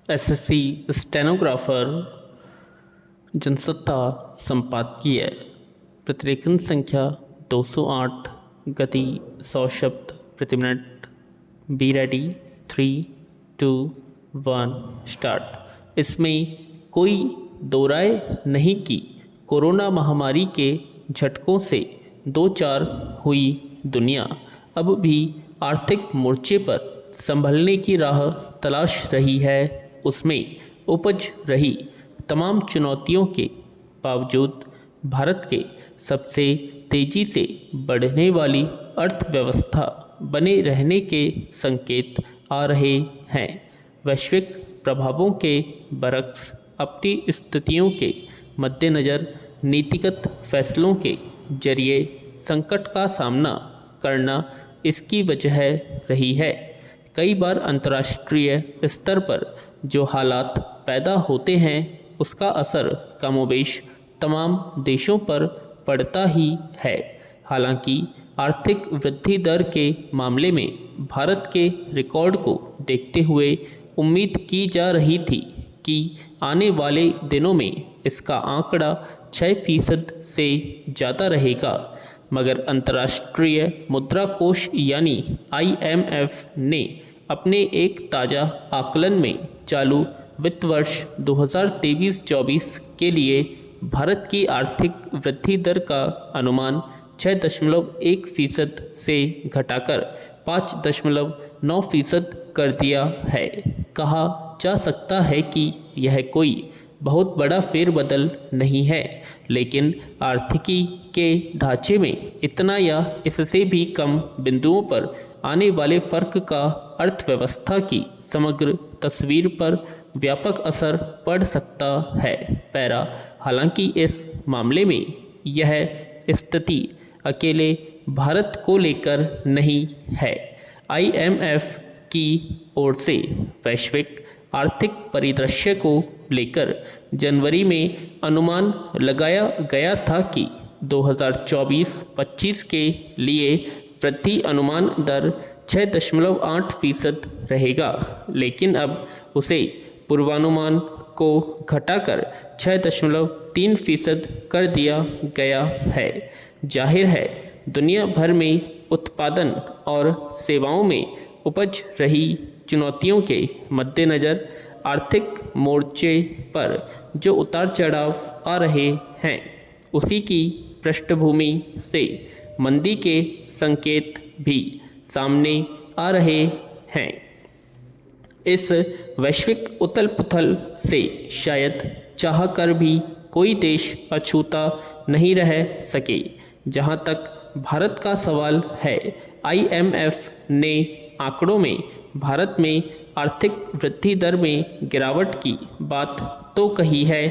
SSC stenographer Jansatta संपादकीय प्रतिलेखन संख्या 208 गति 100 शब्द प्रति मिनट। Be ready 3, 2, 1 start. इसमें कोई दो राय नहीं कि कोरोना महामारी के झटकों से दो चार हुई दुनिया अब भी आर्थिक मोर्चे पर संभलने की राह तलाश रही है। उसमें उपज रही तमाम चुनौतियों के बावजूद भारत के सबसे तेजी से बढ़ने वाली अर्थव्यवस्था बने रहने के संकेत आ रहे हैं। वैश्विक प्रभावों के बरक्स अपनी स्थितियों के मद्देनज़र नीतिगत फैसलों के जरिए संकट का सामना करना इसकी वजह रही है। कई बार अंतर्राष्ट्रीय स्तर पर जो हालात पैदा होते हैं उसका असर कमोबेश तमाम देशों पर पड़ता ही है। हालांकि आर्थिक वृद्धि दर के मामले में भारत के रिकॉर्ड को देखते हुए उम्मीद की जा रही थी कि आने वाले दिनों में इसका आंकड़ा 6% से ज़्यादा रहेगा, मगर अंतर्राष्ट्रीय मुद्रा कोष यानी IMF ने अपने एक ताज़ा आकलन में चालू वित्त वर्ष 2023-24 के लिए भारत की आर्थिक वृद्धि दर का अनुमान 6.1% से घटाकर 5.9% कर दिया है। कहा जा सकता है कि यह कोई बहुत बड़ा फेरबदल नहीं है, लेकिन आर्थिकी के ढांचे में इतना या इससे भी कम बिंदुओं पर आने वाले फर्क का अर्थव्यवस्था की समग्र तस्वीर पर व्यापक असर पड़ सकता है। पैरा हालांकि इस मामले में यह स्थिति अकेले भारत को लेकर नहीं है। IMF की ओर से वैश्विक आर्थिक परिदृश्य को लेकर जनवरी में अनुमान लगाया गया था कि 2024-25 के लिए वृद्धि अनुमान दर 6.8% रहेगा, लेकिन अब उसे पूर्वानुमान को घटाकर 6.3% कर दिया गया है। जाहिर है दुनिया भर में उत्पादन और सेवाओं में उपज रही चुनौतियों के मद्देनज़र आर्थिक मोर्चे पर जो उतार चढ़ाव आ रहे हैं उसी की पृष्ठभूमि से मंदी के संकेत भी सामने आ रहे हैं। इस वैश्विक उथल पुथल से शायद चाहकर भी कोई देश अछूता नहीं रह सके। जहां तक भारत का सवाल है, IMF ने आंकड़ों में भारत में आर्थिक वृद्धि दर में गिरावट की बात तो कही है,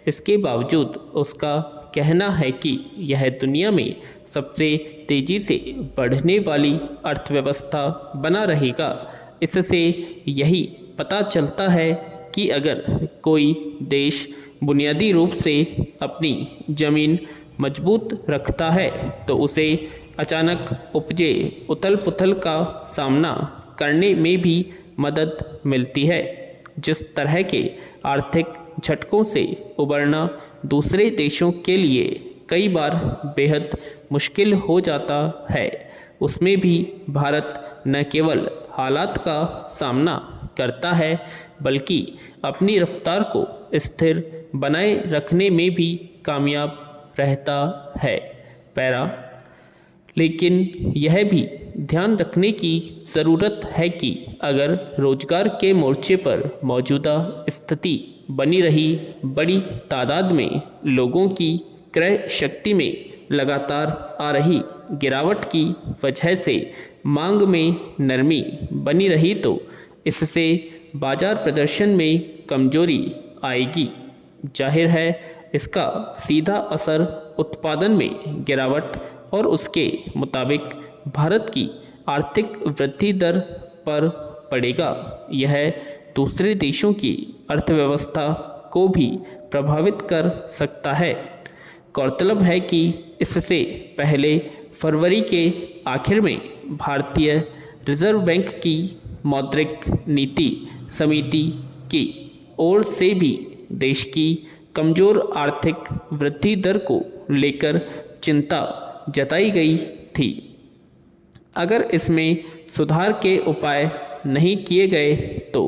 इसके बावजूद उसका कहना है कि यह दुनिया में सबसे तेज़ी से बढ़ने वाली अर्थव्यवस्था बना रहेगा। इससे यही पता चलता है कि अगर कोई देश बुनियादी रूप से अपनी ज़मीन मजबूत रखता है तो उसे अचानक उपजे उथल पुथल का सामना करने में भी मदद मिलती है। जिस तरह के आर्थिक झटकों से उबरना दूसरे देशों के लिए कई बार बेहद मुश्किल हो जाता है, उसमें भी भारत न केवल हालात का सामना करता है बल्कि अपनी रफ्तार को स्थिर बनाए रखने में भी कामयाब रहता है। पैरा लेकिन यह भी ध्यान रखने की ज़रूरत है कि अगर रोजगार के मोर्चे पर मौजूदा स्थिति बनी रही, बड़ी तादाद में लोगों की क्रय शक्ति में लगातार आ रही गिरावट की वजह से मांग में नरमी बनी रही तो इससे बाजार प्रदर्शन में कमजोरी आएगी। जाहिर है इसका सीधा असर उत्पादन में गिरावट और उसके मुताबिक भारत की आर्थिक वृद्धि दर पर पड़ेगा। यह दूसरे देशों की अर्थव्यवस्था को भी प्रभावित कर सकता है। गौरतलब है कि इससे पहले फरवरी के आखिर में भारतीय रिजर्व बैंक की मौद्रिक नीति समिति की ओर से भी देश की कमज़ोर आर्थिक वृद्धि दर को लेकर चिंता जताई गई थी। अगर इसमें सुधार के उपाय नहीं किए गए तो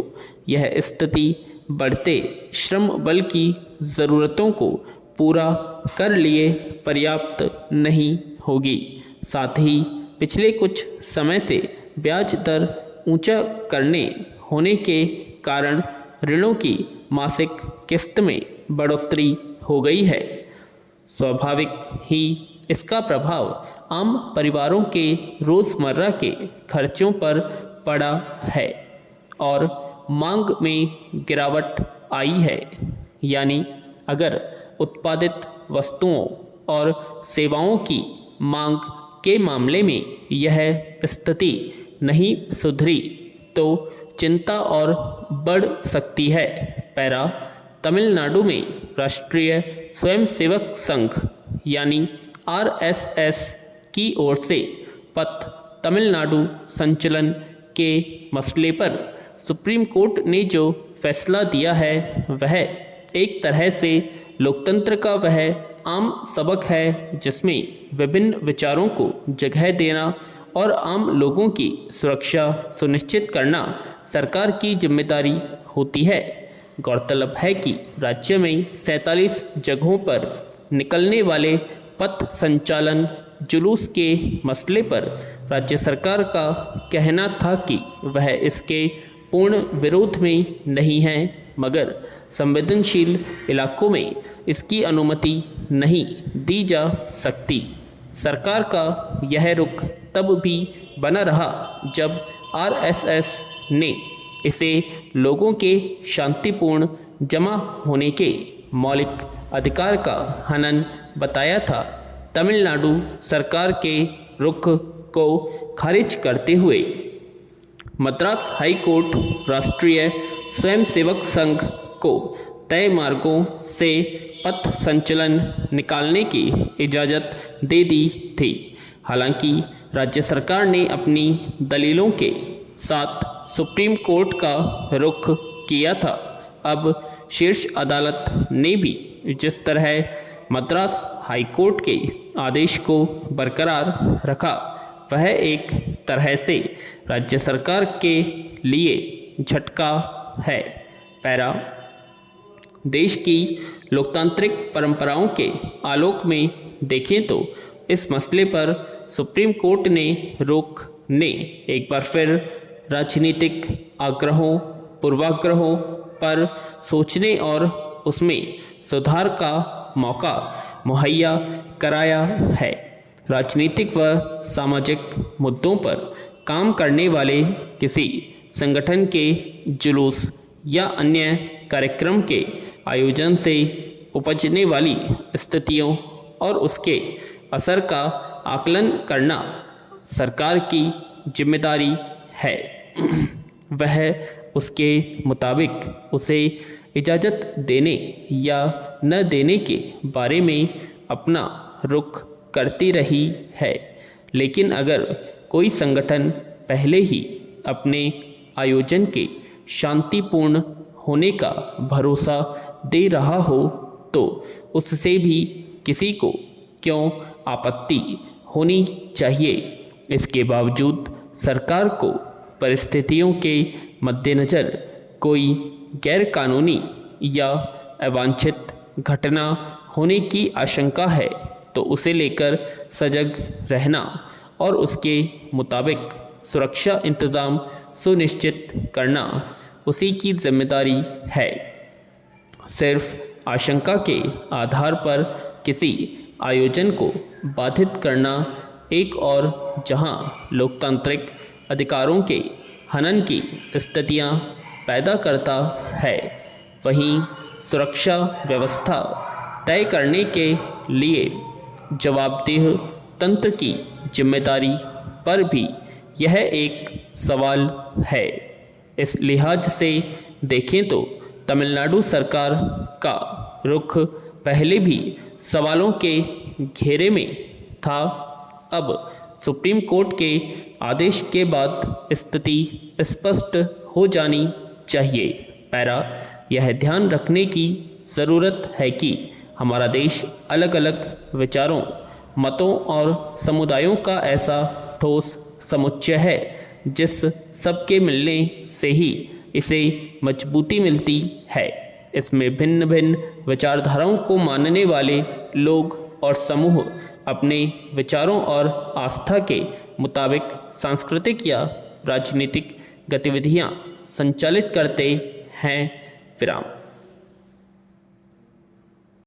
यह स्थिति बढ़ते श्रम बल की ज़रूरतों को पूरा कर लिए पर्याप्त नहीं होगी। साथ ही पिछले कुछ समय से ब्याज दर ऊंचा करने होने के कारण ऋणों की मासिक किस्त में बढ़ोतरी हो गई है। स्वाभाविक ही इसका प्रभाव आम परिवारों के रोज़मर्रा के खर्चों पर पड़ा है और मांग में गिरावट आई है। यानी अगर उत्पादित वस्तुओं और सेवाओं की मांग के मामले में यह स्थिति नहीं सुधरी तो चिंता और बढ़ सकती है। पैरा तमिलनाडु में राष्ट्रीय स्वयंसेवक संघ यानी RSS की ओर से पथ तमिलनाडु संचलन के मसले पर सुप्रीम कोर्ट ने जो फैसला दिया है वह एक तरह से लोकतंत्र का वह आम सबक है जिसमें विभिन्न विचारों को जगह देना और आम लोगों की सुरक्षा सुनिश्चित करना सरकार की जिम्मेदारी होती है। गौरतलब है कि राज्य में 47 जगहों पर निकलने वाले पथ संचालन जुलूस के मसले पर राज्य सरकार का कहना था कि वह इसके पूर्ण विरोध में नहीं है, मगर संवेदनशील इलाकों में इसकी अनुमति नहीं दी जा सकती। सरकार का यह रुख तब भी बना रहा जब RSS ने इसे लोगों के शांतिपूर्ण जमा होने के मौलिक अधिकार का हनन बताया था। तमिलनाडु सरकार के रुख को खारिज करते हुए मद्रास हाई कोर्ट राष्ट्रीय स्वयंसेवक संघ को तय मार्गों से पथ संचलन निकालने की इजाज़त दे दी थी। हालांकि राज्य सरकार ने अपनी दलीलों के साथ सुप्रीम कोर्ट का रुख किया था। अब शीर्ष अदालत ने भी जिस तरह मद्रास हाई कोर्ट के आदेश को बरकरार रखा वह एक तरह से राज्य सरकार के लिए झटका है। पैरा देश की लोकतांत्रिक परंपराओं के आलोक में देखें तो इस मसले पर सुप्रीम कोर्ट ने रोक ने एक बार फिर राजनीतिक आग्रहों पूर्वाग्रहों पर सोचने और उसमें सुधार का मौका मुहैया कराया है। राजनीतिक व सामाजिक मुद्दों पर काम करने वाले किसी संगठन के जुलूस या अन्य कार्यक्रम के आयोजन से उपजने वाली स्थितियों और उसके असर का आकलन करना सरकार की जिम्मेदारी है। वह उसके मुताबिक उसे इजाज़त देने या न देने के बारे में अपना रुख करती रही है। लेकिन अगर कोई संगठन पहले ही अपने आयोजन के शांतिपूर्ण होने का भरोसा दे रहा हो तो उससे भी किसी को क्यों आपत्ति होनी चाहिए। इसके बावजूद सरकार को परिस्थितियों के मद्देनज़र कोई गैरकानूनी या अवांछित घटना होने की आशंका है तो उसे लेकर सजग रहना और उसके मुताबिक सुरक्षा इंतज़ाम सुनिश्चित करना उसी की जिम्मेदारी है। सिर्फ आशंका के आधार पर किसी आयोजन को बाधित करना एक और जहां लोकतांत्रिक अधिकारों के हनन की स्थितियां पैदा करता है, वहीं सुरक्षा व्यवस्था तय करने के लिए जवाबदेह तंत्र की जिम्मेदारी पर भी यह एक सवाल है। इस लिहाज से देखें तो तमिलनाडु सरकार का रुख पहले भी सवालों के घेरे में था। अब सुप्रीम कोर्ट के आदेश के बाद स्थिति स्पष्ट हो जानी चाहिए। पैरा, यह ध्यान रखने की ज़रूरत है कि हमारा देश अलग अलग विचारों, मतों और समुदायों का ऐसा ठोस समुच्चय है जिस सबके मिलने से ही इसे मजबूती मिलती है। इसमें भिन्न भिन्न विचारधाराओं को मानने वाले लोग और समूह अपने विचारों और आस्था के मुताबिक सांस्कृतिक या राजनीतिक गतिविधियां संचालित करते हैं। विराम।